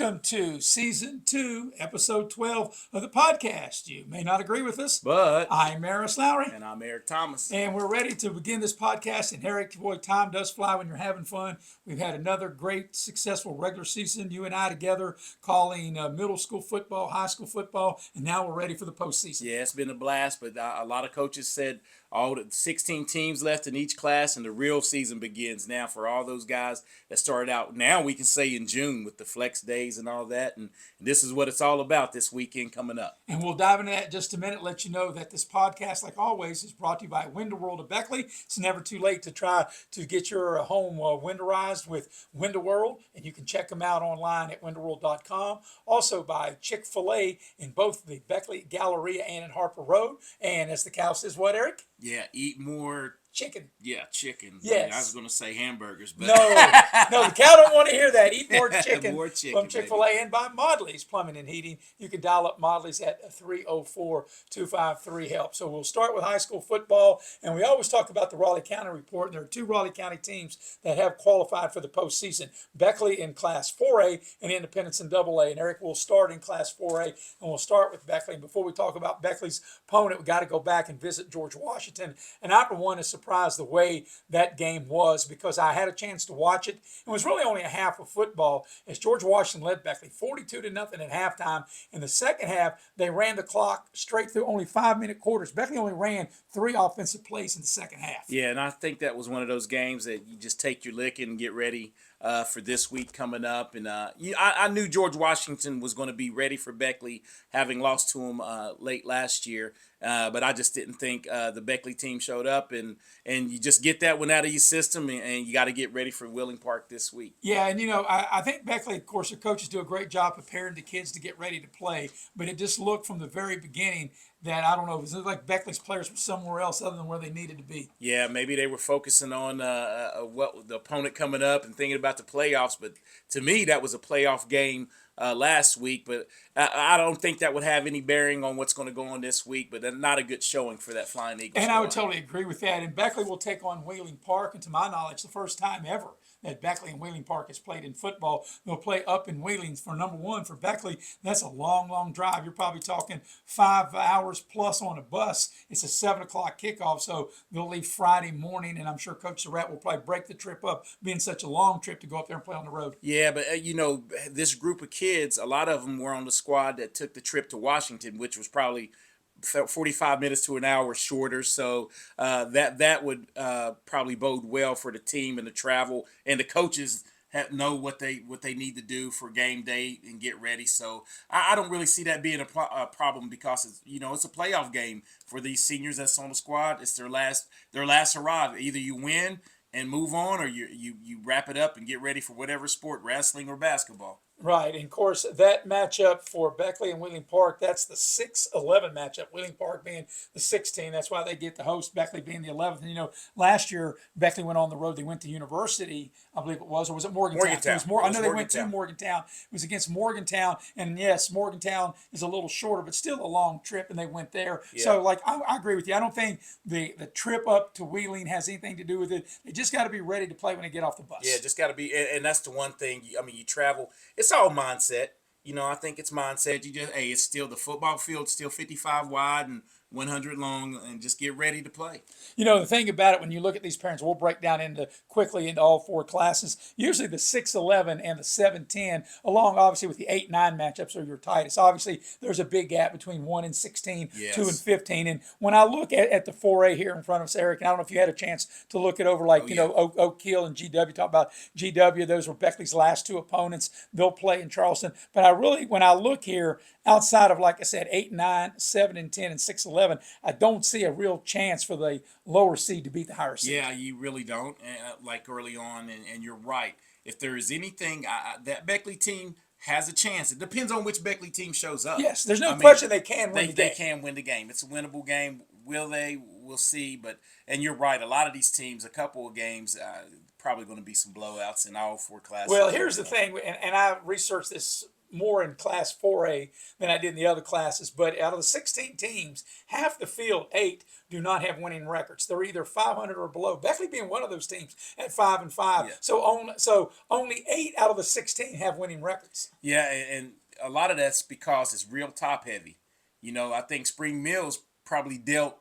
Welcome to Season 2, Episode 12 of the podcast. You may not agree with us, But I'm Maris Lowry, and I'm Eric Thomas. and we're ready to begin this podcast. And Eric, boy, time does fly when you're having fun. We've had another great, successful regular season, you and I together, calling middle school football, high school football, and now we're ready for the postseason. Yeah, it's been a blast, but a lot of coaches said all the 16 teams left in each class, and the real season begins now for all those guys that started out. Now we can say in June with the flex days and all that, and this is what it's all about this weekend coming up. And we'll dive into that in just a minute. Let you know that this podcast, like always, is brought to you by Window World of Beckley. It's never too late to try to get your home winterized with Window World, and you can check them out online at windowworld.com. Also by Chick-fil-A in both the Beckley Galleria and in Harper Road. And as the cow says, what, Eric? Yeah, eat more chicken. Yeah, chicken. Yes. I was going to say hamburgers, but no, the cow don't want to hear that. Eat more chicken, More chicken, from Chick-fil-A baby. and by Modley's Plumbing and Heating. You can dial up Modley's at 304-253-HELP. So we'll start with high school football, and we always talk about the Raleigh County report. And there are two Raleigh County teams that have qualified for the postseason: Beckley in Class 4A and Independence in AA. And Eric will start in Class 4A, and we'll start with Beckley. And before we talk about Beckley's opponent, we got to go back and visit George Washington. And I, for one, is surprised the way that game was, because I had a chance to watch it. It was really only a half of football as George Washington led Beckley 42-0 at halftime. In the second half, they ran the clock straight through only 5-minute quarters. Beckley only ran 3 offensive plays in the second half. Yeah, and I think that was one of those games that you just take your licking and get ready for this week coming up. And I knew George Washington was going to be ready for Beckley, having lost to him late last year. But I just didn't think the Beckley team showed up, and you just get that one out of your system, and you got to get ready for Wheeling Park this week. Yeah, and I think Beckley, of course, their coaches do a great job preparing the kids to get ready to play, but it just looked from the very beginning that, I don't know, it was like Beckley's players were somewhere else other than where they needed to be. Yeah, maybe they were focusing on what the opponent coming up and thinking about the playoffs, but to me, that was a playoff game last week, but I don't think that would have any bearing on what's going to go on this week, but not a good showing for that Flying Eagles. And I would totally agree with that. And Beckley will take on Wheeling Park, and to my knowledge, the first time ever that Beckley and Wheeling Park has played in football. They'll play up in Wheeling for number one. For Beckley, that's a long, long drive. You're probably talking 5 hours plus on a bus. It's a 7 o'clock kickoff, so they'll leave Friday morning, and I'm sure Coach Surratt will probably break the trip up, being such a long trip to go up there and play on the road. Yeah, but this group of kids, a lot of them were on the squad that took the trip to Washington, which was probably 45 minutes to an hour shorter, so that would probably bode well for the team and the travel, and the coaches know what they need to do for game day and get ready. So I don't really see that being a problem, because it's a playoff game for these seniors that's on the squad. It's their last hurrah. Either you win and move on, or you wrap it up and get ready for whatever sport, wrestling or basketball. Right, and of course, that matchup for Beckley and Wheeling Park, that's the 6-11 matchup. Wheeling Park being the 16, that's why they get the host, Beckley being the 11th. And, last year, Beckley went on the road. They went to University, I believe it was, or was it Morgantown? It was I know they went to Morgantown. It was against Morgantown, and yes, Morgantown is a little shorter, but still a long trip, and they went there. Yeah. So, I agree with you. I don't think the trip up to Wheeling has anything to do with it. They just got to be ready to play when they get off the bus. Yeah, just got to be, and that's the one thing. You travel. It's all mindset. I think it's mindset. It's still the football field, still 55 wide and 100 long, and just get ready to play. The thing about it, when you look at these parents, we'll break down quickly into all 4 classes. Usually the 6-11 and the 7-10, along obviously with the 8-9 matchups, are your tightest. Obviously, there's a big gap between 1 and 16, yes. 2 and 15. And when I look at the 4A here in front of us, Eric, and I don't know if you had a chance to look it over, Oak Hill and GW. Talk about GW. Those were Beckley's last 2 opponents. They'll play in Charleston. But when I look here, outside of, like I said, 8-9, 7 and 10, and 6-11, I don't see a real chance for the lower seed to beat the higher seed. Yeah, you really don't, like early on, and you're right. If there is anything, that Beckley team has a chance. It depends on which Beckley team shows up. Yes, there's no question they can win the game. They can win the game. It's a winnable game. Will they? We'll see. And you're right, a lot of these teams, a couple of games, probably going to be some blowouts in all 4 classes. Well, here's the thing, and I researched this more in Class 4A than I did in the other classes. But out of the 16 teams, half the field, 8, do not have winning records. They're either 500 or below. Beckley being one of those teams at 5-5. Yeah. So only 8 out of the 16 have winning records. Yeah, and a lot of that's because it's real top heavy. I think Spring Mills probably dealt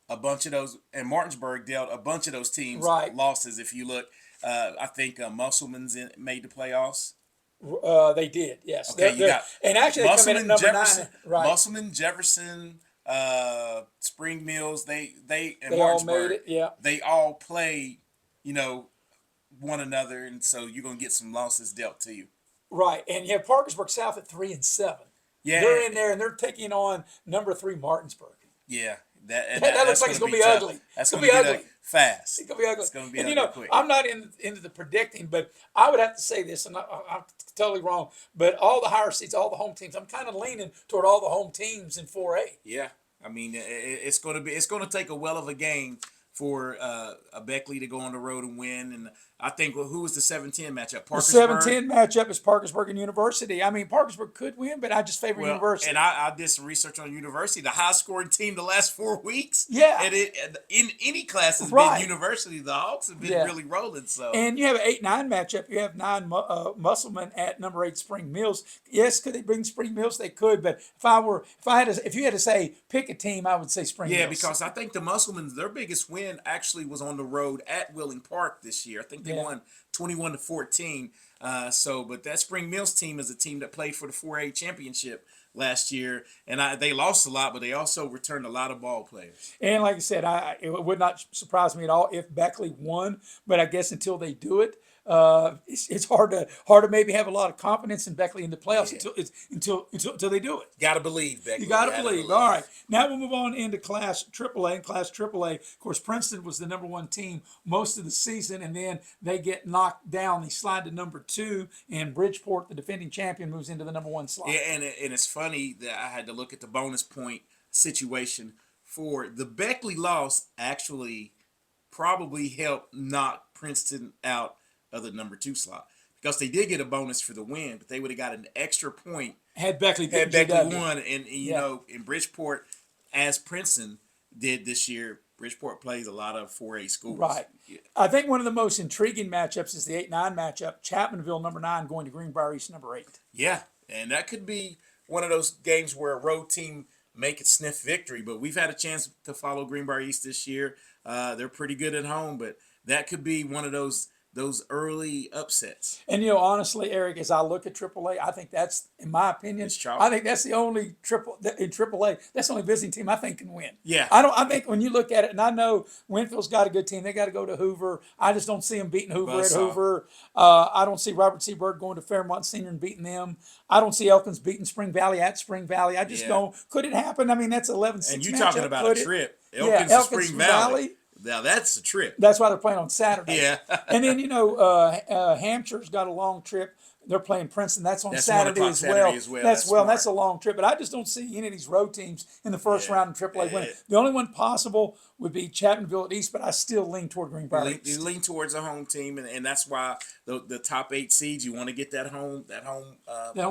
a bunch of those, and Martinsburg dealt a bunch of those teams Right. losses. If you look, I think Musselman's made the playoffs. They did, yes. Okay, you got and actually they come in at number Jefferson, 9. Right. Musselman, Jefferson, Spring Mills. They and They all Martinsburg. made it, yeah. They all play, one another, and so you're gonna get some losses dealt to you. Right. And you have Parkersburg South at 3-7. Yeah, They're in there and they're taking on number 3 Martinsburg. Yeah, That looks like it's going to be tough. ugly. That's going going to to be be ugly. fast. It's going to be ugly. It's going to be and ugly quick. I'm not into the predicting, but I would have to say this, and I'm totally wrong. But all the higher seeds, all the home teams, I'm kind of leaning toward all the home teams in 4A. Yeah, I mean it's going to take a well of a game for a Beckley to go on the road and win. And I think who was the 7-10 matchup? The 7-10 matchup is Parkersburg and University. I mean, Parkersburg could win, but I just favor University. And I did some research on University, the high scoring team the last 4 weeks. Yeah. And in any class has Right. been University. The Hawks have been really rolling. So. And you have an 8-9 matchup. You have 9 Musselman at number 8 Spring Mills. Yes, could they bring Spring Mills? They could, but if you had to say pick a team, I would say Spring Mills. Yeah, because I think the Musselmans, their biggest win actually was on the road at Wheeling Park this year. I think they won 21-14. But that Spring Mills team is a team that played for the 4A championship last year, and they lost a lot, but they also returned a lot of ball players. And like I said, it would not surprise me at all if Beckley won, but I guess until they do it, it's hard to maybe have a lot of confidence in Beckley in the playoffs until they do it. Got to believe, Beckley. You got to believe. All right. Now we'll move on into Class AAA. In Class AAA, of course, Princeton was the number 1 team most of the season, and then they get knocked down. They slide to number 2, and Bridgeport, the defending champion, moves into the number 1 slot. Yeah, and it's funny that I had to look at the bonus point situation for the Beckley loss. Actually, probably helped knock Princeton out of the number 2 slot, because they did get a bonus for the win, but they would have got an extra point had Beckley won. And in Bridgeport, as Princeton did this year, Bridgeport plays a lot of 4A schools. Right. Yeah. I think one of the most intriguing matchups is the 8-9 matchup. Chapmanville, number 9, going to Greenbrier East, number 8. Yeah, and that could be one of those games where a road team make it sniff victory. But we've had a chance to follow Greenbrier East this year. They're pretty good at home, but that could be one of those early upsets. And honestly, Eric, as I look at AAA, I think that's, in my opinion, I think that's the only in AAA. That's the only visiting team I think can win. Yeah. I think when you look at it, and I know Winfield's got a good team. They got to go to Hoover. I just don't see them beating Hoover at Hoover. I don't see Robert Seabird going to Fairmont Senior and beating them. I don't see Elkins beating Spring Valley at Spring Valley. I just don't. Could it happen? I mean, that's 11-6 And you're matchup. talking about a trip. Elkins to Spring Valley. Now that's a trip. That's why they're playing on Saturday. Yeah. And then Hampshire's got a long trip. They're playing Princeton. That's on Saturday as well. That's a long trip. But I just don't see any of these road teams in the first round in AAA winning. The only one possible would be Chapmanville at East, but I still lean toward Greenbrier East. You lean towards a home team, and that's why the top 8 seeds, you want to get that home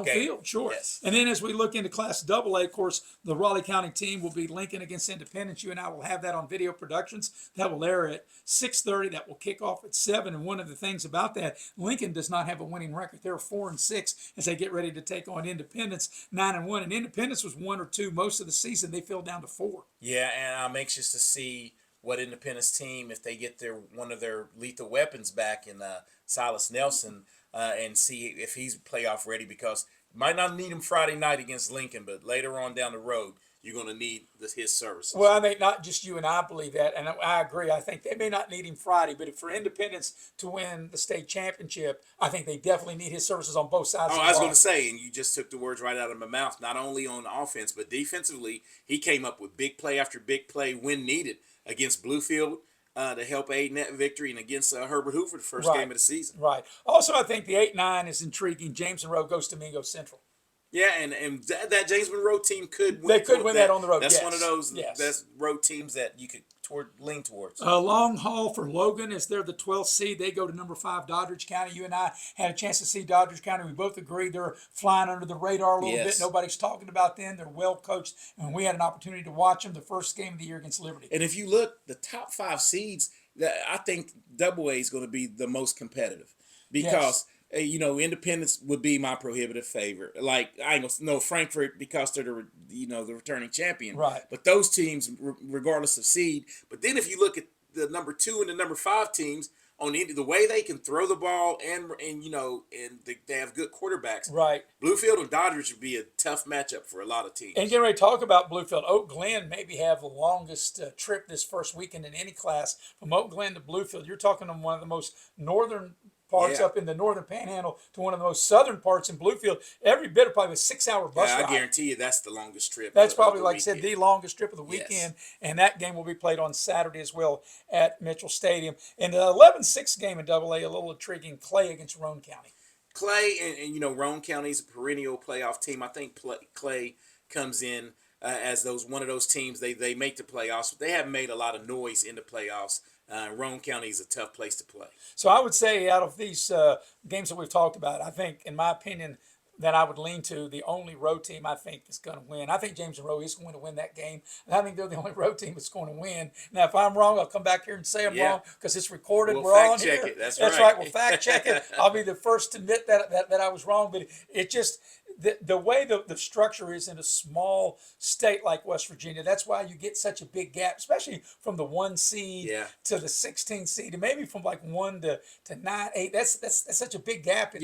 field, sure. Yes. And then as we look into Class AA, of course, the Raleigh County team will be Lincoln against Independence. You and I will have that on video productions. That will air at 6:30. That will kick off at 7. And one of the things about that, Lincoln does not have a winning record. They're 4-6 as they get ready to take on Independence, 9-1. And Independence was 1 or 2 most of the season. They fell down to 4. Yeah, and I'm anxious to see what Independence team, if they get one of their lethal weapons back in Silas Nelson, and see if he's playoff ready, because you might not need him Friday night against Lincoln, but later on down the road, you're going to need his services. Well, I think not just you and I believe that, and I agree. I think they may not need him Friday, but if for Independence to win the state championship, I think they definitely need his services on both sides of the ball. I was going to say, and you just took the words right out of my mouth, not only on offense, but defensively, he came up with big play after big play when needed against Bluefield to help aid in that victory, and against Herbert Hoover the first game of the season. Right. Also, I think the 8-9 is intriguing. James Monroe goes to Mingo Central. Yeah, that James Monroe team could win. They could win that on the road. That's one of those road teams that you could lean towards? Long haul for Logan as they're the 12th seed. They go to number 5, Doddridge County. You and I had a chance to see Doddridge County. We both agreed they're flying under the radar a little bit. Yes. Nobody's talking about them. They're well coached, and we had an opportunity to watch them the first game of the year against Liberty. And if you look, the top 5 seeds, I think Double A is going to be the most competitive because Independence would be my prohibitive favorite. Like I ain't gonna know Frankfurt because they're the returning champion. Right. But those teams, regardless of seed. But then if you look at the number 2 and the number 5 teams, on the way they can throw the ball and they have good quarterbacks. Right. Bluefield and Dodgers would be a tough matchup for a lot of teams. And getting ready to talk about Bluefield, Oak Glen maybe have the longest trip this first weekend in any class from Oak Glen to Bluefield. You're talking on one of the most northern parts up in the northern panhandle to one of the most southern parts in Bluefield. Every bit of probably a 6-hour bus ride. I guarantee you that's the longest trip. That's probably, like I said, the longest trip of the weekend. Yes. And that game will be played on Saturday as well at Mitchell Stadium. And the 11-6 game in Double A, a little intriguing, Clay against Roane County. Clay and Roane County is a perennial playoff team. I think Clay comes in as one of those teams. They make the playoffs, but they haven't made a lot of noise in the playoffs. Roane County is a tough place to play. So I would say out of these games that we've talked about, I think, in my opinion, that I would lean to the only road team I think is going to win. I think James Monroe is going to win that game. And I think they're the only road team that's going to win. Now, if I'm wrong, I'll come back here and say I'm wrong because it's recorded. We'll We're all on fact check here. it. That's right. right. We'll fact check it. I'll be the first to admit that I was wrong. But it just the way the structure is in a small state like West Virginia, that's why you get such a big gap, especially from the 1 seed to the 16 seed, and maybe from like 1 to 9, 8. That's such a big gap.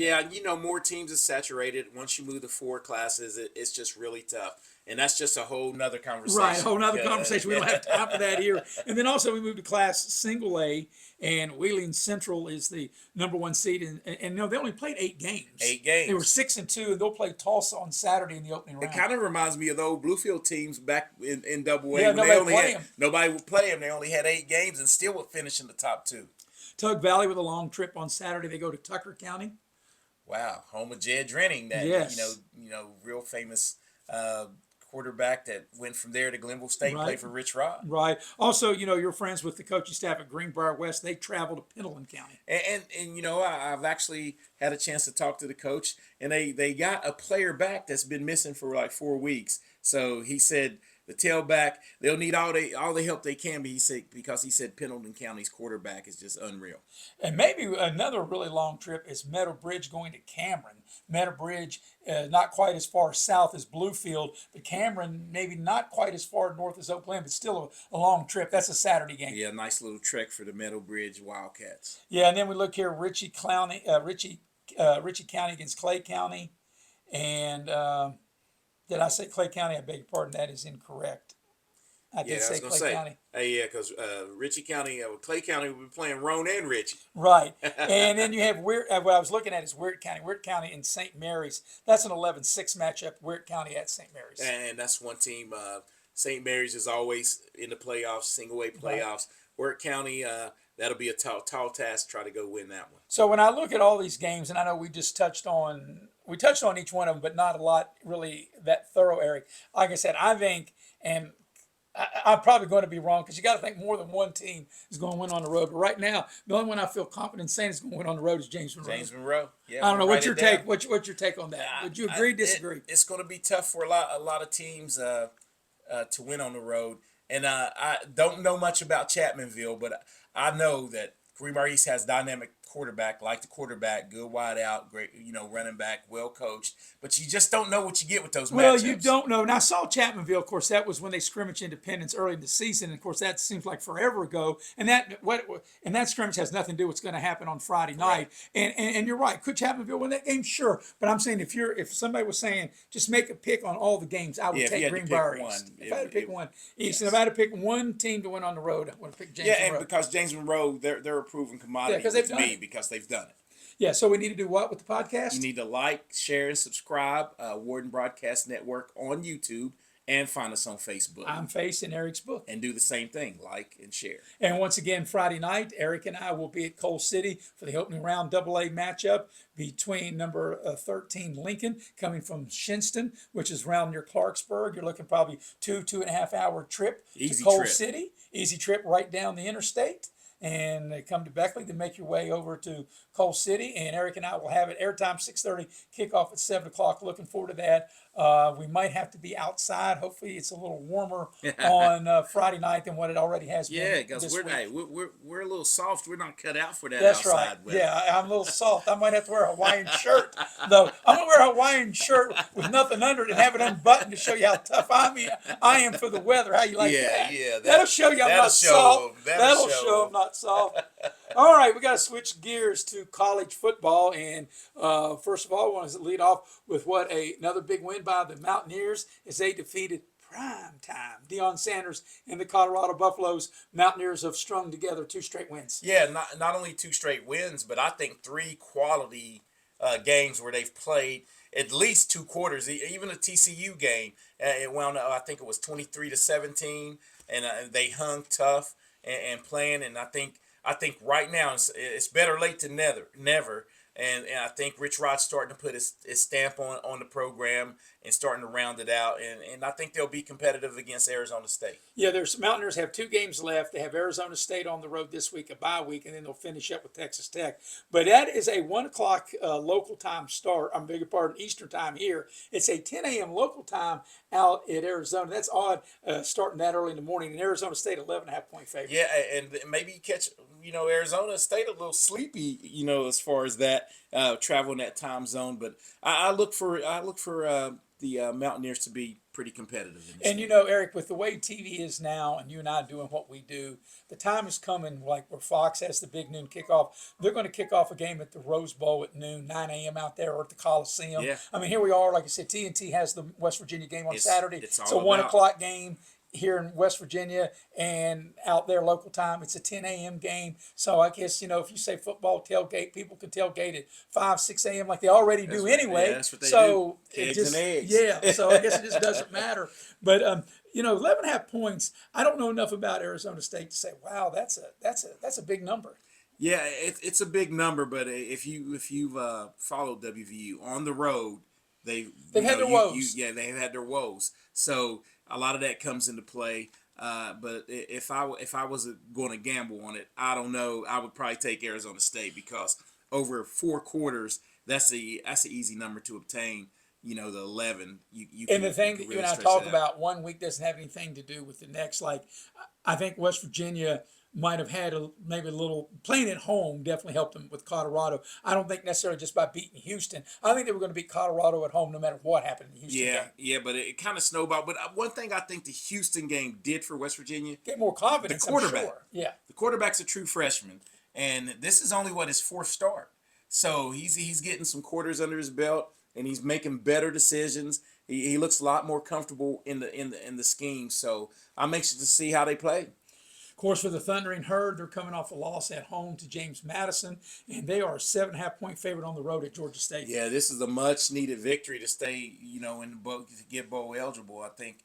More teams is saturated. Once you move to 4 classes, it's just really tough. And that's just a whole nother conversation. Right, a whole nother conversation. We don't have time for that here. And then also we moved to class single A, and Wheeling Central is the number 1 seed. And they only played 8 games. 8 games. They were 6-2, and they'll play Tulsa on Saturday in the opening round. It kind of reminds me of the old Bluefield teams back in Double A. Yeah, nobody would play them. They only had 8 games and still would finish in the top 2. Tug Valley with a long trip on Saturday. They go to Tucker County. Wow, home of Jed Drenning, that real famous quarterback that went from there to Glenville State and played for Rich Rod. Right. Also, you're friends with the coaching staff at Greenbrier West. They travel to Pendleton County. And I've actually had a chance to talk to the coach, and they got a player back that's been missing for like 4 weeks. So he said the tailback, they'll need all the help they can, because he said Pendleton County's quarterback is just unreal. And maybe another really long trip is Meadow Bridge going to Cameron. Meadow Bridge, not quite as far south as Bluefield, but Cameron maybe not quite as far north as Oak Glen, but still a long trip. That's a Saturday game. Yeah, nice little trek for the Meadow Bridge Wildcats. Yeah, and then we look here, Ritchie County against Clay County, and did I say Clay County? I beg your pardon. That is incorrect. I did say Clay County. Because Ritchie County, Clay County will be playing Roane and Ritchie. Right. And then you have what I was looking at is Wirt County. Wirt County and St. Mary's. That's an 11-6 matchup, Wirt County at St. Mary's. And that's one team. St. Mary's is always in the playoffs, single-A playoffs. Right. Wirt County, that'll be a tall task to try to go win that one. So when I look at all these games, and I know we touched on each one of them, but not a lot really that thorough, Eric. Like I said, I think, and I'm probably going to be wrong because you got to think more than one team is going to win on the road. But right now, the only one I feel confident saying is going to win on the road is James Monroe. James Monroe. Yeah. I don't know what's your take. What's your take on that? Would you agree? Disagree? It's going to be tough for a lot of teams to win on the road. And I don't know much about Chapmanville, but I know that Greenbrier East has dynamic quarterback, like the quarterback, good wide out, great, running back, well coached. But you just don't know what you get with those matchups. Well, you don't know. And I saw Chapmanville, of course, that was when they scrimmaged Independence early in the season. And of course, that seems like forever ago. And that scrimmage has nothing to do with what's going to happen on Friday night. Right. And you're right. Could Chapmanville win that game? Sure. But I'm saying if somebody was saying just make a pick on all the games, I would take Greenbrier East. If I had to pick one East, and if I had to pick one team to win on the road, I would pick James Monroe. Yeah, and because James Monroe, they're a proven commodity to me because they've done it. Yeah, so we need to do what with the podcast? You need to like, share, and subscribe, Warden Broadcast Network on YouTube, and find us on Facebook. I'm facing Eric's book. And do the same thing, like and share. And once again, Friday night, Eric and I will be at Coal City for the opening round AA matchup between number 13 Lincoln coming from Shinston, which is around near Clarksburg. You're looking probably 2.5 hour trip Easy to Coal trip. City. Easy trip right down the interstate. And come to Beckley to make your way over to Coal City. And Eric and I will have it airtime 6:30, kickoff at 7 o'clock. Looking forward to that. We might have to be outside. Hopefully, it's a little warmer on Friday night than what it already has been. Yeah, because this we're, week. hey, we're a little soft. We're not cut out for that That's outside right. weather. Yeah, I'm a little soft. I might have to wear a Hawaiian shirt, though. I'm gonna wear a Hawaiian shirt with nothing under it and have it unbuttoned to show you how tough I am for the weather. How you like that? Yeah. That'll show you I'm not soft. That'll show show I'm not soft. All right, we got to switch gears to college football, and first of all, I want to lead off with another big win by the Mountaineers as they defeated prime time Deion Sanders and the Colorado Buffaloes. Mountaineers have strung together 2 straight wins. Yeah, not only 2 straight wins, but I think 3 quality games where they've played at least 2 quarters. Even a TCU game, it wound up, I think it was 23-17, and they hung tough and playing. And I think right now it's better late than never. And I think Rich Rod's starting to put his stamp on the program and starting to round it out. And I think they'll be competitive against Arizona State. Yeah, there's Mountaineers have 2 games left. They have Arizona State on the road this week, a bye week, and then they'll finish up with Texas Tech. But that is a 1 o'clock local time start. I'm beg your pardon, Eastern time here. It's a 10 a.m. local time out at Arizona. That's odd, starting that early in the morning. And Arizona State 11.5-point favorite. Yeah, and maybe you catch Arizona State a little sleepy, as far as that traveling that time zone. But I look for the Mountaineers to be pretty competitive. In this game. Eric, with the way TV is now, and you and I doing what we do, the time is coming like where Fox has the big noon kickoff. They're going to kick off a game at the Rose Bowl at noon, 9 a.m. out there, or at the Coliseum. Yeah. I mean, here we are. Like I said, TNT has the West Virginia game on Saturday. It's a all 1 about- o'clock game here in West Virginia, and out there local time, it's a 10 a.m. game. So I guess, if you say football tailgate, people can tailgate at 5, 6 a.m. like they already do anyway. Yeah, that's what they so do. It Eggs just, and eggs. Yeah, so I guess it just doesn't matter. But 11.5 points. I don't know enough about Arizona State to say, wow, that's a big number. Yeah, it's a big number, but if you've followed WVU on the road, they've had their woes. They've had their woes. So a lot of that comes into play. But if I was going to gamble on it, I don't know. I would probably take Arizona State because over 4 quarters, that's the easy number to obtain. The 11. And the thing that really you and I stretch talk it out. about, 1 week doesn't have anything to do with the next. Like, I think West Virginia might have had maybe a little playing at home definitely helped them with Colorado. I don't think necessarily just by beating Houston. I think they were going to beat Colorado at home no matter what happened in the Houston game. Yeah, but it kind of snowballed. But one thing I think the Houston game did for West Virginia, Get more confidence, the quarterback. I'm sure. Yeah. The quarterback's a true freshman, and this is only his 4th start. So he's getting some quarters under his belt, and he's making better decisions. He looks a lot more comfortable in the scheme. So I'm anxious to see how they play. Of course, for the Thundering Herd, they're coming off a loss at home to James Madison, and they are a 7.5-point favorite on the road at Georgia State. Yeah, this is a much-needed victory to stay, in the bowl, to get bowl eligible. I think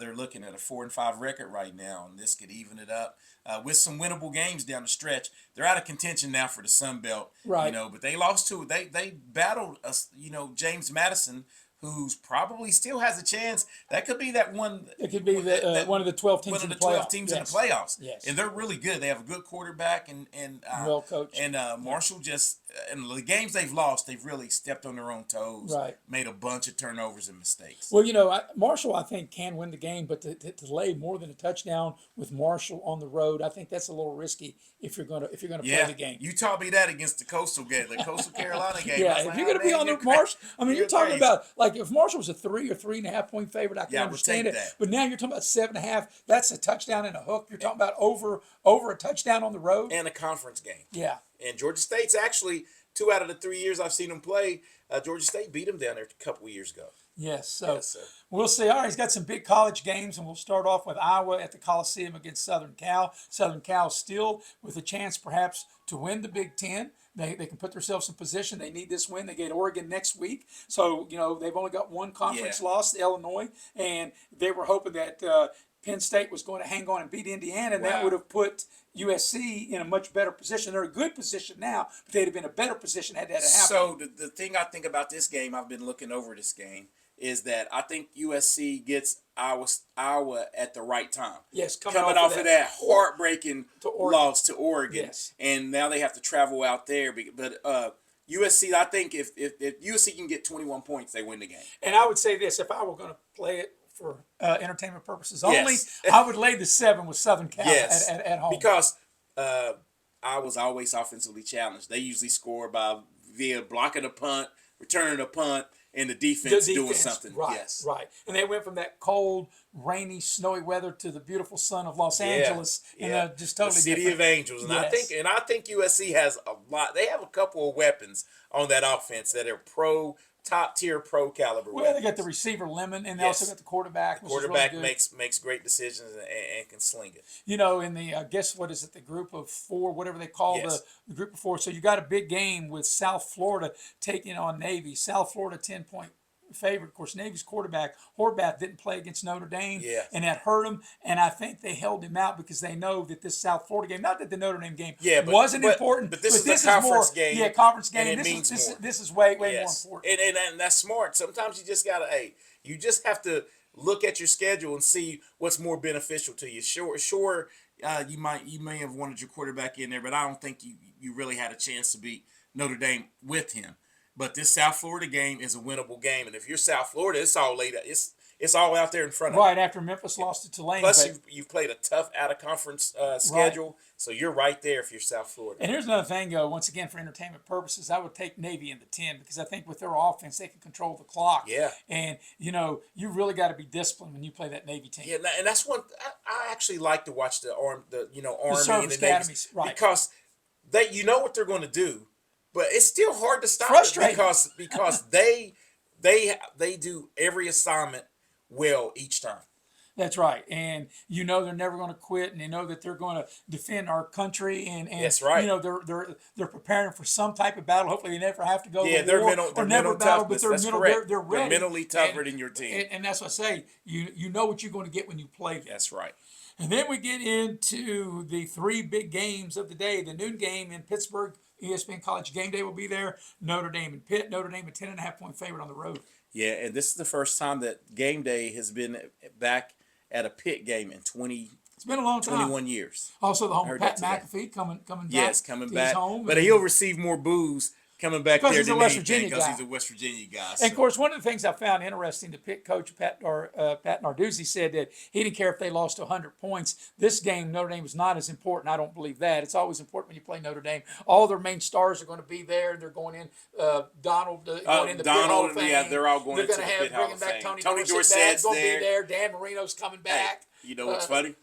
they're looking at a 4-5 record right now, and this could even it up with some winnable games down the stretch. They're out of contention now for the Sun Belt, right? But they lost to they battled us, James Madison, who's probably still has a chance. That could be that one. It could be one of the 12 teams in the playoffs. 12 teams in the playoffs. Yes. And they're really good. They have a good quarterback and well coached. And Marshall just in the games they've lost, they've really stepped on their own toes. Right. Made a bunch of turnovers and mistakes. Well, Marshall, I think, can win the game, but to lay more than a touchdown with Marshall on the road, I think that's a little risky if you're gonna play the game. You taught me that against the Coastal Carolina game. Yeah, if you're gonna be on the Marshall, you're talking crazy. about like if Marshall was a 3 or 3.5 point favorite, I can understand it. That. But now you're talking about 7.5. That's a touchdown and a hook. You're talking about over a touchdown on the road and a conference game. Yeah. And Georgia State's actually 2 out of the 3 years I've seen them play. Georgia State beat them down there a couple of years ago. Yes, so Yes, sir. we'll see. All right, he's got some big college games, and we'll start off with Iowa at the Coliseum against Southern Cal. Southern Cal still with a chance perhaps to win the Big Ten. They can put themselves in position. They need this win. They get Oregon next week. So, they've only got one conference Yeah. loss, Illinois, and they were hoping that Penn State was going to hang on and beat Indiana, and that Wow. would have put USC in a much better position. They're in a good position now, but they'd have been a better position had that happened. So the thing I think about this game, I've been looking over this game, is that I think USC gets Iowa at the right time. Yes, coming off of that heartbreaking loss to Oregon, Yes. and now they have to travel out there. But USC, I think if USC can get 21 points, they win the game. And I would say this: if I were going to play it for entertainment purposes only, Yes. I would lay the 7 with Southern Cal Yes, at home. because I was always offensively challenged. They usually score via blocking a punt, returning a punt, and the defense doing something. Right, Yes, right. And they went from that cold, rainy, snowy weather to the beautiful sun of Los Angeles, and just totally the city different. of angels. And Yes. I think USC has a lot. They have a couple of weapons on that offense that are top tier pro caliber. Well, they got the receiver Lemon, and they also got the quarterback. Which Quarterback is really good. makes great decisions and can sling it. In the guess what is it, the group of 4, whatever they call Yes. the group of 4. So you got a big game with South Florida taking on Navy. South Florida 10-point favorite. Of course, Navy's quarterback Horvath didn't play against Notre Dame, and that hurt him. And I think they held him out because they know that this South Florida game, not that the Notre Dame game wasn't important, but this is a conference game. Yeah, conference game. And it means more. This is way more important. And that's smart. Sometimes you just gotta you just have to look at your schedule and see what's more beneficial to you. Sure, you may have wanted your quarterback in there, but I don't think you really had a chance to beat Notre Dame with him. But this South Florida game is a winnable game, and if you're South Florida, it's all laid out. It's all out there in front of you. Right after Memphis lost to Tulane. Plus, you've played a tough out of conference schedule, so you're right there if you're South Florida. And here's another thing, once again, for entertainment purposes, I would take Navy in the 10 because I think with their offense, they can control the clock. Yeah. And, you really got to be disciplined when you play that Navy team. Yeah, and that's one I actually like to watch the Army service and the academies, right. because you know what they're going to do, but it's still hard to stop Frustrating. it because they do every assignment well each time. That's right. And they're never going to quit, and they know that they're going to defend our country, and That's right. they're preparing for some type of battle. Hopefully they never have to go to they're war mental, or they're never mental battle, toughness. but That's correct. they're ready. They're mentally tougher than your team. And that's what I say. You know what you're going to get when you play them. That's right. And then we get into the 3 big games of the day. The noon game in Pittsburgh, ESPN College Game Day will be there. Notre Dame and Pitt. Notre Dame a 10.5-point favorite on the road. Yeah, and this is the first time that Game Day has been back at a Pitt game in It's been a long time. 21 years. Also, the home Heard Pat that McAfee coming back. Yes, coming to back. His home. But he'll receive more boos coming back Because there he's a than West anything Virginia because guy. he's a West Virginia guy. And of course, one of the things I found interesting, the Pitt coach Pat Narduzzi said that he didn't care if they lost 100 points. This game, Notre Dame was not as important. I don't believe that. It's always important when you play Notre Dame. All their main stars are going to be there. They're going in. Donald going in the Pitt Hall of Fame. Yeah, they're all going They're into going the to Pitt Hall bringing of back Fame. Tony Dorsett's going to there. be there. Dan Marino's coming back. Hey, you know what's funny?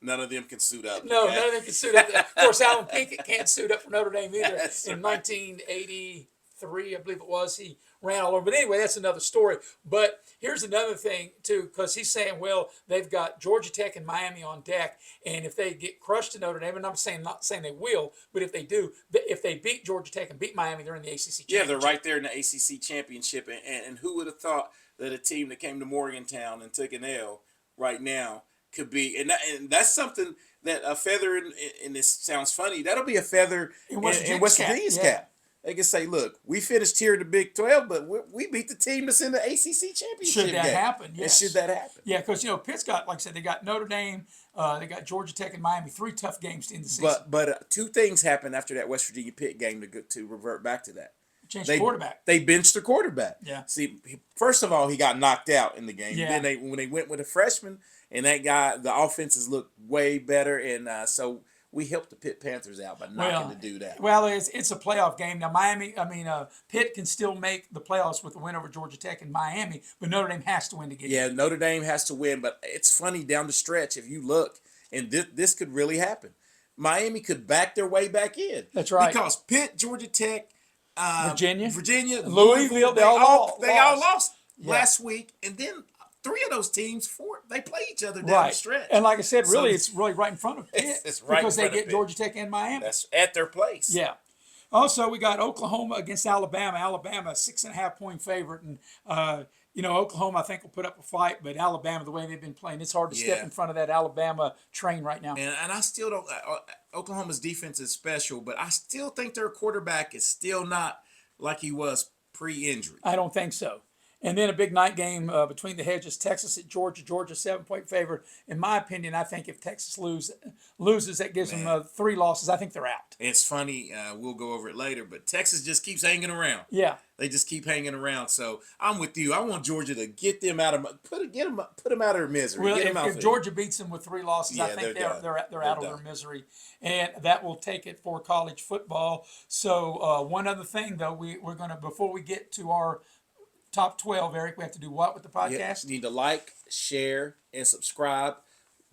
None of them can suit up. No, okay? none of them can suit up. Of course, Alan Pinkett can't suit up for Notre Dame either. That's In right. 1983, I believe it was, he ran all over. But anyway, that's another story. But here's another thing, too, because he's saying, well, they've got Georgia Tech and Miami on deck, and if they get crushed to Notre Dame, and I'm not saying they will, but if they do, if they beat Georgia Tech and beat Miami, they're in the ACC championship. Yeah, they're right there in the ACC championship. And who would have thought that a team that came to Morgantown and took an L right now could be, and that's something that a feather in this sounds funny. That'll be a feather in West Virginia's cap. They can say, "Look, we finished here in the Big 12, but we beat the team that's in the ACC championship." Should that game. happen? Yes. And should that happen? Yeah, because Pitt's got, like I said, they got Notre Dame, they got Georgia Tech and Miami, 3 tough games to end the season. But 2 things happened after that West Virginia Pitt game to revert back to that. Change the quarterback. They benched the quarterback. Yeah. See, first of all, he got knocked out in the game. Yeah. Then when they went with a freshman, and that guy, the offenses looked way better, and so we helped the Pitt Panthers out by knocking the dude out. Well, it's a playoff game now. Pitt can still make the playoffs with a win over Georgia Tech and Miami, but Notre Dame has to win to get Yeah, in. Notre Dame has to win, but it's funny down the stretch if you look, and this could really happen. Miami could back their way back in. That's right. Because Pitt, Georgia Tech, Virginia, Louisville, they all lost. last week, and then three of those teams, they play each other down the Right. stretch. And like I said, So really, it's really right in front of Pitt it's right in because they front of get Pitt. Georgia Tech and Miami. That's at their place. Yeah. Also, we got Oklahoma against Alabama. Alabama, 6.5-point favorite, and Oklahoma, I think, will put up a fight, but Alabama, the way they've been playing, it's hard to step in front of that Alabama train right now. And I still don't. Oklahoma's defense is special, but I still think their quarterback is still not like he was pre-injury. I don't think so. And then a big night game between the hedges, Texas at Georgia. Georgia 7-point favorite. In my opinion, I think if Texas loses, that gives them 3 losses. I think they're out. It's funny. We'll go over it later, but Texas just keeps hanging around. Yeah. They just keep hanging around. So I'm with you. I want Georgia to get them out of put them out of their misery. Well, get them if Georgia beats them with 3 losses, I think they're out of their misery, and that will take it for college football. So one other thing, though, we're gonna, before we get to our top 12, Eric, we have to do what with the podcast? You need to like, share, and subscribe.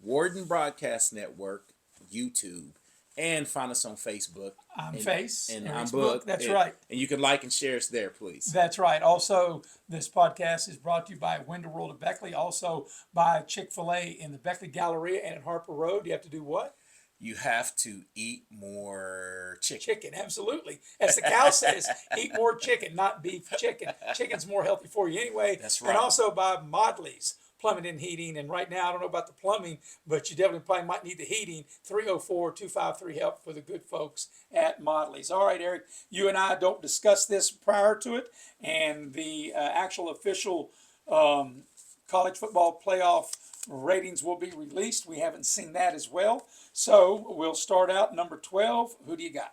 Warden Broadcast Network, YouTube, and find us on Facebook. I'm and Book. That's right. And you can like and share us there, please. That's right. Also, this podcast is brought to you by Window World of Beckley, also by Chick-fil-A in the Beckley Galleria and at Harper Road. You have to do what? You have to eat more chicken. Chicken, absolutely. As the cow says, eat more chicken, not beef chicken. Chicken's more healthy for you anyway. That's right. And also by Modley's Plumbing and Heating. And right now, I don't know about the plumbing, but you definitely probably might need the heating. 304-253-HELP for the good folks at Modley's. All right, Eric, you and I don't discuss this prior to it. And the actual official college football playoff ratings will be released. We haven't seen that as well. So we'll start out number 12. Who do you got?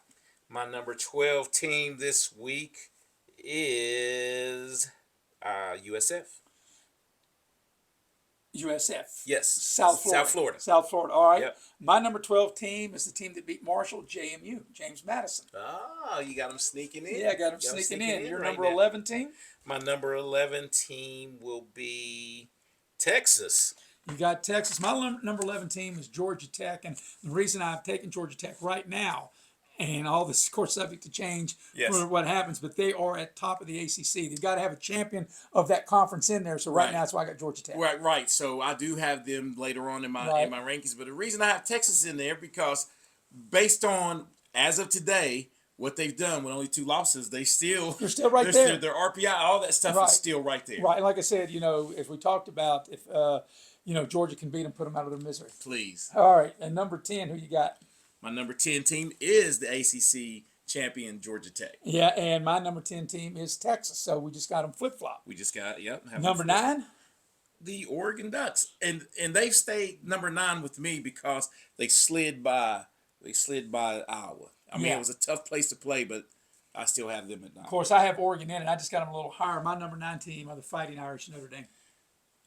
My number 12 team this week is USF. USF. Yes. South Florida. South Florida. South Florida. All right. Yep. My number 12 team is the team that beat Marshall, JMU, James Madison. Oh, you got them sneaking in. Yeah, I got them sneaking in. Your right number now. 11 team? My number 11 team will be Texas. You got Texas. My number 11 team is Georgia Tech. And the reason I've taken Georgia Tech right now, and all this, of course, subject to change for what happens, but they are at top of the ACC. They've got to have a champion of that conference in there. So right now, that's why I got Georgia Tech. Right. So I do have them later on in my rankings. But the reason I have Texas in there, because based on, as of today, what they've done with only 2 losses, they're still right there. Their RPI, all that stuff is still right there. Right. And like I said, as we talked about, if Georgia can beat them, put them out of their misery. Please. All right. And number 10, who you got? My number 10 team is the ACC champion Georgia Tech. Yeah, and my number 10 team is Texas. So we just got them flip-flop. We just got, Number 9? The Oregon Ducks. And they've stayed number 9 with me because they slid by Iowa. I mean, it was a tough place to play, but I still have them at 9. Of course, I have Oregon in, and I just got them a little higher. My number 9 team are the Fighting Irish Notre Dame.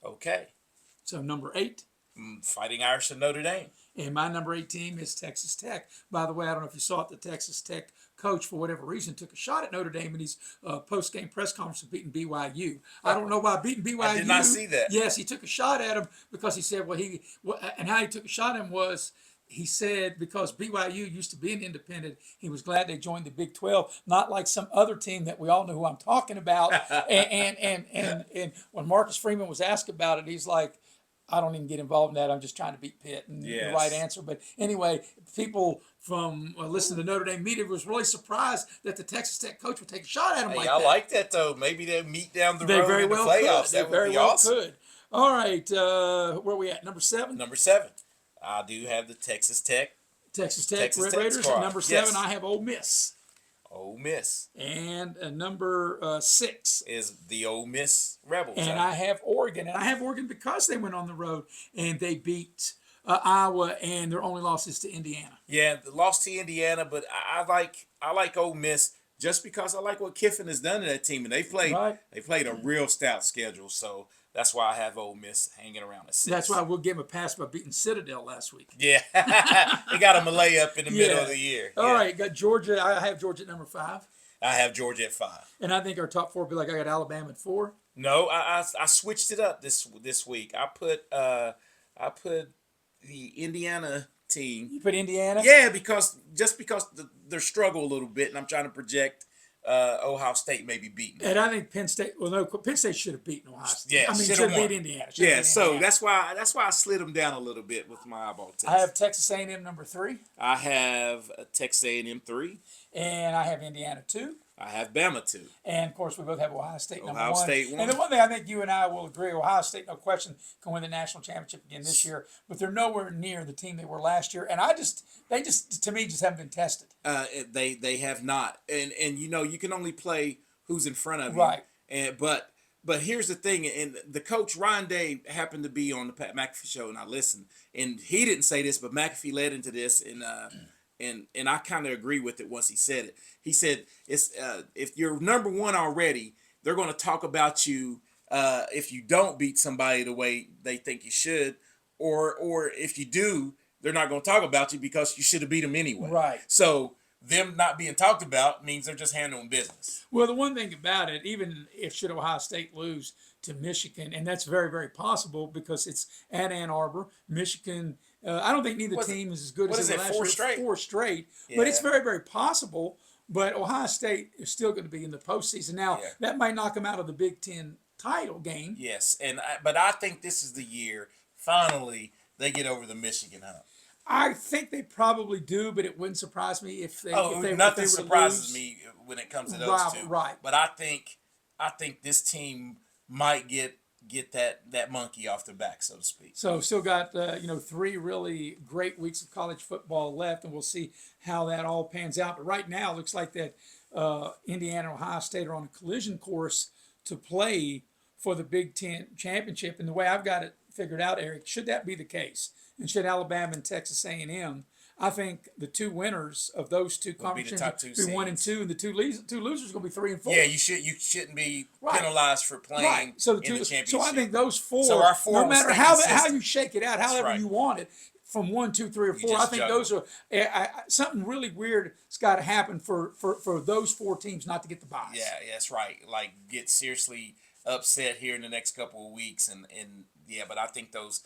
Okay. So number 8? Fighting Irish and Notre Dame. And my number 8 team is Texas Tech. By the way, I don't know if you saw it, the Texas Tech coach, for whatever reason, took a shot at Notre Dame in his post-game press conference of beating BYU. I don't know why beating BYU. I did not see that. Yes, he took a shot at him because he said, and how he took a shot at him was, he said because BYU used to be an independent, he was glad they joined the Big 12, not like some other team that we all know who I'm talking about. and when Marcus Freeman was asked about it, he's like, I don't even get involved in that. I'm just trying to beat Pitt. And the right answer. But anyway, people from listening to Notre Dame media was really surprised that the Texas Tech coach would take a shot at him like that. I like that, though. Maybe they'll meet down the road very in the well playoffs. They very well could. All right. Where are we at? Number 7? Number 7. I do have the Texas Tech. Texas Tech Raiders. At number 7, I have Ole Miss. Ole Miss. And number 6 is the Ole Miss Rebels. And I have Oregon. And I have Oregon because they went on the road and they beat Iowa, and their only loss is to Indiana. Yeah, the loss to Indiana, but I like Ole Miss just because I like what Kiffin has done to that team, and they played a real stout schedule. So that's why I have Ole Miss hanging around at 6. That's why we'll give them a pass by beating Citadel last week. Yeah, they got them a layup in the middle of the year. All right, got Georgia. I have Georgia at number 5. I have Georgia at 5. And I think our top 4 will be like I got Alabama at 4. No, I switched it up this week. I put the Indiana team. You put Indiana? Yeah, because their struggle a little bit, and I'm trying to project Ohio State may be beating. And I think Penn State. Well, no, Penn State should have beaten Ohio State. Yeah, I mean, should should have have beat won. Indiana. Yeah, so Indiana. that's why I slid them down a little bit with my eyeball test. I have Texas A&M number 3, I have Texas A&M 3. and I have Indiana 2. I have Bama 2. And of course, we both have Ohio State number Ohio 1. State 1. And the one thing I think you and I will agree, Ohio State, no question, can win the national championship again this year. But they're nowhere near the team they were last year. And they just to me just haven't been tested. They have not, and you can only play who's in front of you. Right. And but here's the thing, and the coach Ryan Day happened to be on the Pat McAfee show, and I listened, and he didn't say this, but McAfee led into this, and I kind of agree with it once he said it. He said, "It's if you're number 1 already, they're going to talk about you if you don't beat somebody the way they think you should, or if you do, they're not going to talk about you because you should have beat them anyway." Right. So them not being talked about means they're just handling business. Well, the one thing about it, even if should Ohio State lose to Michigan, and that's very, very possible because it's at Ann Arbor, Michigan. I don't think neither team is as good as they were last year. 4 straight? 4 straight. Yeah. But it's very, very possible. But Ohio State is still going to be in the postseason. Now, that might knock them out of the Big Ten title game. Yes, but I think this is the year, finally, they get over the Michigan hump. I think they probably do, but it wouldn't surprise me if they. Nothing surprises me when it comes to those two. Right. But I think this team might get that monkey off their back, so to speak. So still got 3 really great weeks of college football left, and we'll see how that all pans out. But right now, it looks like that Indiana and Ohio State are on a collision course to play for the Big Ten championship. And the way I've got it figured out, Eric, should that be the case, and should Alabama and Texas A&M, I think the 2 winners of those 2 conferences will be 1 and 2, and the two losers are going to be 3 and 4. Yeah, you shouldn't be penalized for playing So in the championship. So I think those 4, so our 4 no matter how you shake it out, however you want it, from 1, 2, 3, or 4, I think those are something really weird has got to happen for those 4 teams not to get the buys. Yeah, that's right. Like get seriously upset here in the next couple of weeks, and yeah, but I think those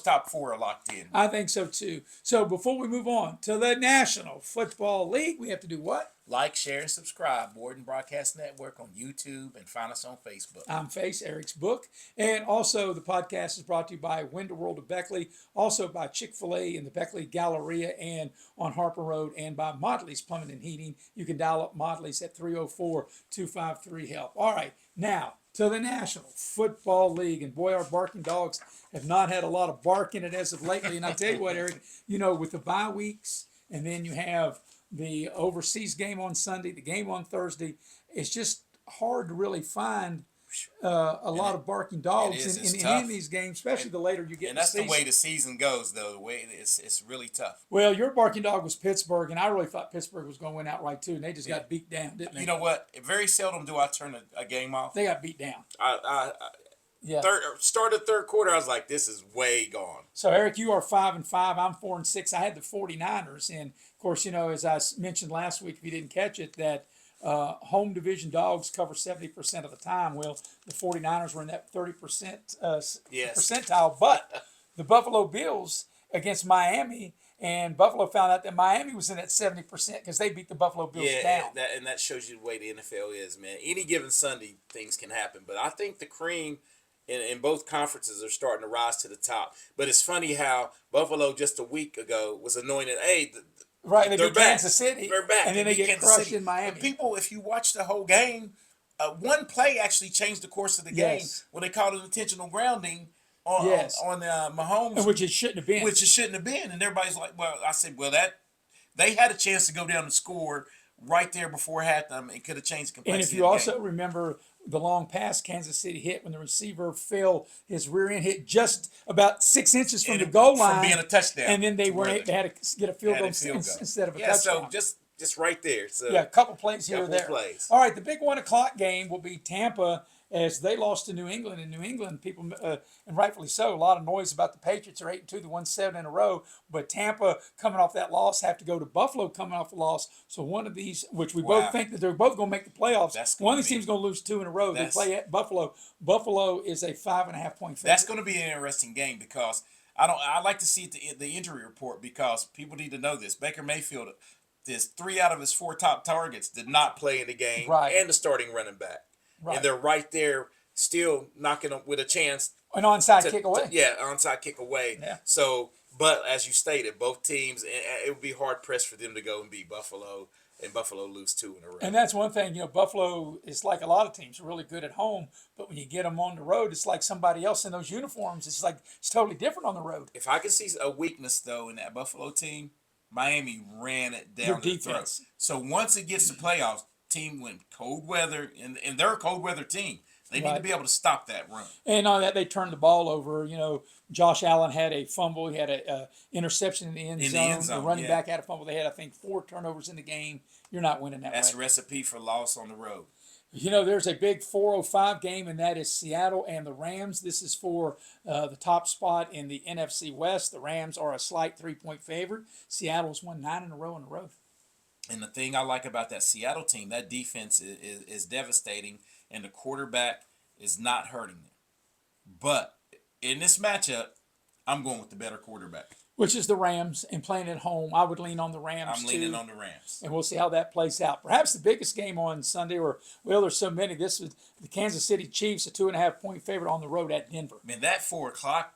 top 4 are locked in. I think so too. So before we move on to the National Football League, we have to do what? Like, share, and subscribe. Borden Broadcast Network on YouTube, and find us on Facebook. I'm Face, Eric's book. And also the podcast is brought to you by Winter World of Beckley, also by Chick-fil-A in the Beckley Galleria and on Harper Road, and by Modley's Plumbing and Heating. You can dial up Modley's at 304-253-HELP. All right, now to the National Football League. And boy, our barking dogs have not had a lot of bark in it as of lately. And I tell you what, Eric, with the bye weeks, and then you have the overseas game on Sunday, the game on Thursday, it's just hard to really find a lot of barking dogs in any of these games, especially the later you get in the season. And that's the way the season goes, though. The way it's really tough. Well, your barking dog was Pittsburgh, and I really thought Pittsburgh was going to win outright, too, and they just got beat down, didn't they? You know what? Very seldom do I turn a game off. They got beat down. Started third quarter, I was like, this is way gone. So, Eric, you are 5-5. I'm 4-6. I had the 49ers, and, of course, as I mentioned last week, if you didn't catch it, that home division dogs cover 70% of the time. Well, the 49ers were in that 30% percentile. But the Buffalo Bills against Miami, and Buffalo found out that Miami was in that 70% because they beat the Buffalo Bills down. And that shows you the way the NFL is, man. Any given Sunday, things can happen. But I think the cream in both conferences are starting to rise to the top. But it's funny how Buffalo just a week ago was anointed, Right, they beat Kansas City. They're back. And then they get crushed in Miami. But people, if you watch the whole game, one play actually changed the course of the game when they called an intentional grounding on Mahomes. Which it shouldn't have been. Which it shouldn't have been. And everybody's like, well, I said, that they had a chance to go down and score right there before halftime and could have changed the complexity. And if you also remember the long pass Kansas City hit when the receiver fell, his rear end hit just about 6 inches from the goal line. From being a touchdown. And then they had to get a field goal instead of a touchdown. So just right there. So a couple plays here or there. All right, the big 1 o'clock game will be Tampa as they lost to New England. In New England, people, and rightfully so, a lot of noise about the Patriots are 8-2, they won 7 in a row. But Tampa, coming off that loss, have to go to Buffalo coming off the loss. So one of these, which we both think that they're both going to make the playoffs. One of these teams is going to lose 2 in a row. They play at Buffalo. Buffalo is a 5.5 point favorite. That's going to be an interesting game because I like to see the injury report because people need to know this. Baker Mayfield There's 3 out of his 4 top targets did not play in the game, Right. and the starting running back, Right. and they're right there, still knocking them with a chance. An onside kick away. Yeah, onside kick away. Yeah. So, but as you stated, both teams, it would be hard pressed for them to go and beat Buffalo, and Buffalo lose 2 in a row. And that's one thing, Buffalo is like a lot of teams, really good at home, but when you get them on the road, it's like somebody else in those uniforms. It's like it's totally different on the road. If I could see a weakness though in that Buffalo team, Miami ran it down Their the throat. defense. So once it gets to playoffs, team went cold weather, and they're a cold weather team. They need to Right. be able to stop that run. And on that, they turned the ball over. Josh Allen had a fumble. He had a interception in the end zone. The running back had a fumble. They had, I think, 4 turnovers in the game. You're not winning that That's way. a recipe for loss on the road. There's a big 4:05 game, and that is Seattle and the Rams. This is for the top spot in the NFC West. The Rams are a slight 3-point favorite. Seattle's won 9 in a row on the road. And the thing I like about that Seattle team, that defense is devastating, and the quarterback is not hurting them. But in this matchup, I'm going with the better quarterback. Which is the Rams, and playing at home, I would lean on the Rams I'm leaning on the Rams. And we'll see how that plays out. Perhaps the biggest game on Sunday, there's so many. This was the Kansas City Chiefs, a 2.5-point favorite on the road at Denver. Man, that 4 o'clock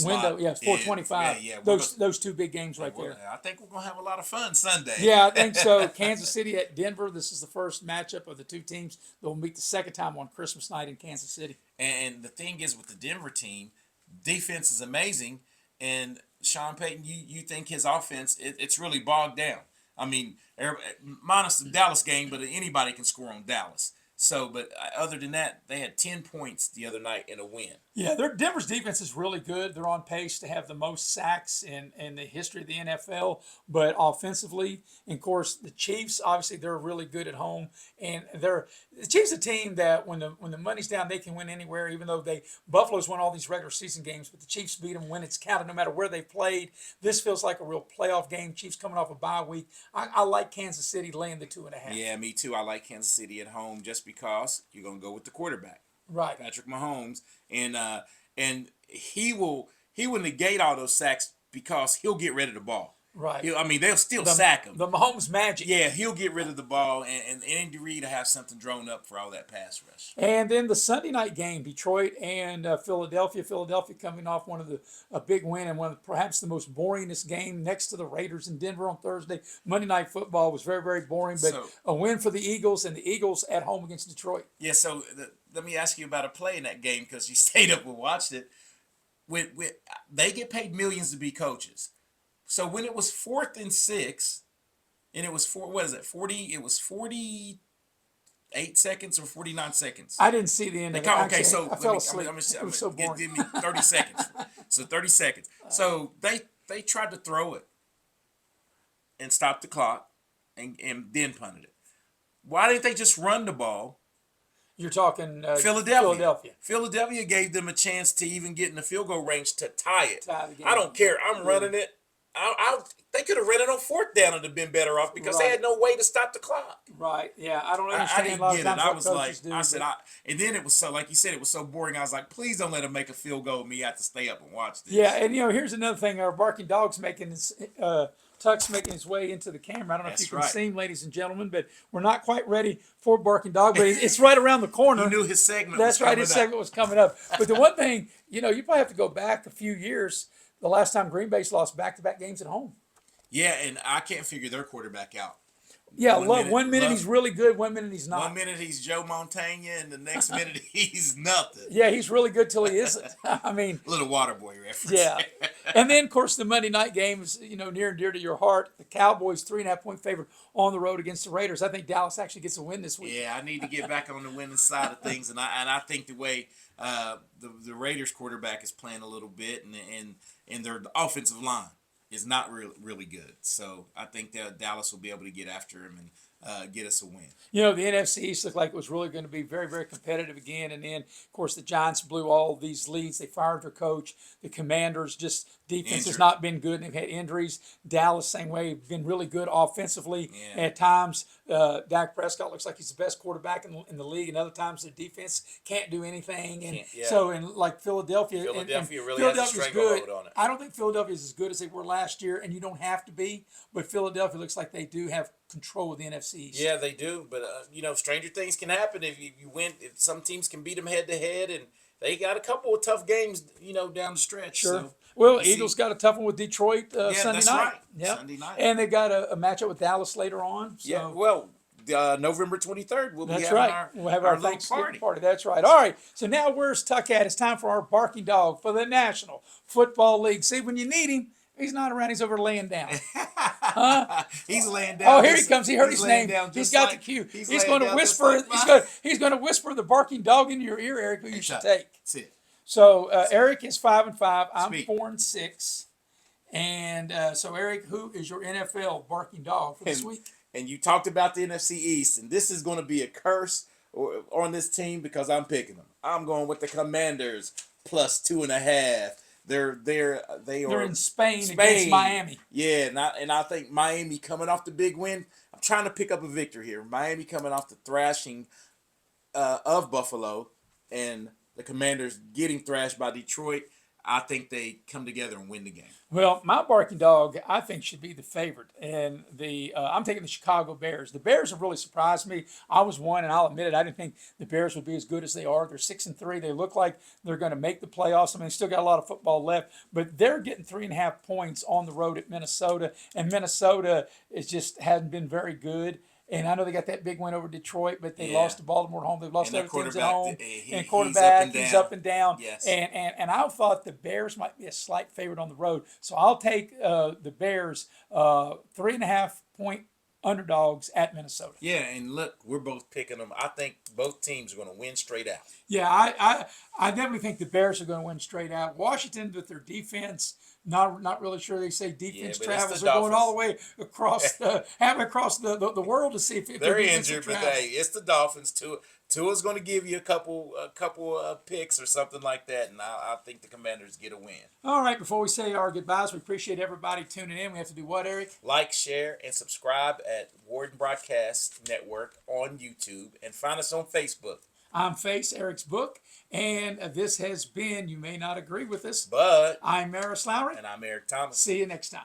Window, yeah, it's 4:25. Yeah, those 2 big games right there. I think we're gonna have a lot of fun Sunday. Yeah, I think so. Kansas City at Denver. This is the first matchup of the 2 teams. They'll meet the second time on Christmas night in Kansas City. And the thing is with the Denver team, defense is amazing, and Sean Payton, you think his offense it's really bogged down. I mean, minus the Dallas game, but anybody can score on Dallas. So, but other than that, they had 10 points the other night in a win. Yeah, Denver's defense is really good. They're on pace to have the most sacks in the history of the NFL. But offensively, and of course, the Chiefs, obviously, they're really good at home. And the Chiefs are a team that when the money's down, they can win anywhere, even though Buffalo's won all these regular season games, but the Chiefs beat them when it's counted, no matter where they played. This feels like a real playoff game. Chiefs coming off a bye week. I like Kansas City laying the 2.5. Yeah, me too. I like Kansas City at home just because you're going to go with the quarterback. Right. Patrick Mahomes, and he will negate all those sacks because he'll get rid of the ball. Right. They'll still sack him. The Mahomes magic. Yeah, he'll get rid of the ball, and Andy Reid will have something drawn up for all that pass rush. And then the Sunday night game, Detroit and Philadelphia. Philadelphia coming off a big win and one of perhaps the most boringest game next to the Raiders in Denver on Thursday. Monday Night Football was very, very boring, but a win for the Eagles, and the Eagles at home against Detroit. Yeah, so let me ask you about a play in that game because you stayed up and watched it. They get paid millions to be coaches. So when it was 4th and 6, and it was 40? It was 48 seconds or 49 seconds. I didn't see the end of it. Okay, so I fell asleep. It was so boring. Give me 30 seconds. So 30 seconds. So they tried to throw it and stop the clock and then punted it. Why didn't they just run the ball? You're talking Philadelphia. Philadelphia gave them a chance to even get in the field goal range to tie it. I don't care. I'm running it. They could have ran it on 4th down and have been better off because they had no way to stop the clock. Right. Yeah. I don't understand. I didn't get it. I was like, and then it was so, like you said, it was so boring. I was like, please don't let them make a field goal. Me have to stay up and watch this. Yeah. And here's another thing. Our barking dog's making his Tuck's making his way into the camera. I don't know if you can see him, ladies and gentlemen, but we're not quite ready for barking dog. But it's right around the corner. You knew his segment. That's right. His segment was coming up. But the one thing, you probably have to go back a few years. The last time Green Bay's lost back-to-back games at home. Yeah, and I can't figure their quarterback out. Yeah, one minute he's really good, 1 minute he's not. 1 minute he's Joe Montana, and the next minute he's nothing. Yeah, he's really good till he isn't. I mean, little Waterboy reference. Yeah, and then of course the Monday night game is near and dear to your heart. The Cowboys 3.5-point favorite on the road against the Raiders. I think Dallas actually gets a win this week. Yeah, I need to get back on the winning side of things, and I think the way the Raiders quarterback is playing a little bit, and their offensive line is not really good. So I think that Dallas will be able to get after him and get us a win. The NFC East looked like it was really going to be very, very competitive again. And then, of course, the Giants blew all these leads. They fired their coach. The Commanders, just defense has not been good. They've had injuries. Dallas, same way, been really good offensively at times. Dak Prescott looks like he's the best quarterback in the league, and other times the defense can't do anything. And yeah. so, in like Philadelphia, Philadelphia really has a Philadelphia's stranglehold good. on it. I don't think Philadelphia's as good as they were last year, and you don't have to be. But Philadelphia looks like they do have control of the NFC East. Yeah, they do. But stranger things can happen if you win. If some teams can beat them head to head, and they got a couple of tough games, down the stretch. Sure. So Well, we'll Eagles see. got a tough one with Detroit Sunday that's night. right. Yep. Sunday night. And they got a matchup with Dallas later on. So. Yeah. Well, November 23rd, we'll be That's having right. We'll have our little Thanksgiving party. That's right. All right. So now where's Tuck at? It's time for our barking dog for the National Football League. See, when you need him, he's not around. He's over laying down. He's laying down. Oh, here he comes. He heard his laying name. down He's just got like- the cue. He's He's laying going to down just whisper. like He's going to whisper the barking dog into your ear, Eric, who you should take. That's it. So Eric is 5-5. I'm Speak. 4-6. And so Eric, who is your NFL barking dog for this week? And you talked about the NFC East, and this is going to be a curse on this team because I'm picking them. I'm going with the Commanders plus 2.5. They're in Spain against Miami. Yeah, and I think Miami coming off the big win. I'm trying to pick up a victory here. Miami coming off the thrashing of Buffalo, and the Commanders getting thrashed by Detroit. I think they come together and win the game. Well, my barking dog, I think, should be the favorite, and I'm taking the Chicago Bears. The Bears have really surprised me. I was one, and I'll admit it. I didn't think the Bears would be as good as they are. They're 6-3. They look like they're going to make the playoffs. I mean, they still got a lot of football left, but they're getting 3.5 points on the road at Minnesota, and Minnesota hasn't been very good. And I know they got that big win over Detroit, but they lost to Baltimore at home. They've lost And other their teams at quarterback, home. he's Quarterback, up and down. he's up and down. Yes. And I thought the Bears might be a slight favorite on the road. So I'll take the Bears 3.5 point underdogs at Minnesota. Yeah, and look, we're both picking them. I think both teams are going to win straight out. Yeah, I definitely think the Bears are going to win straight out. Washington with their defense, not really sure. They say defense Yeah, but it's travels. the They're going Dolphins. all the way across the world to see if They're their defense injured, will but travel. hey, it's the Dolphins. Tua's going to give you a couple picks or something like that, and I think the Commanders get a win. All right, before we say our goodbyes, we appreciate everybody tuning in. We have to do what, Eric? Like, share, and subscribe at Warden Broadcast Network on YouTube, and find us on Facebook. I'm Face, Eric's book, and this has been, you may not agree with us, But I'm Maris Lowry. and I'm Eric Thomas. See you next time.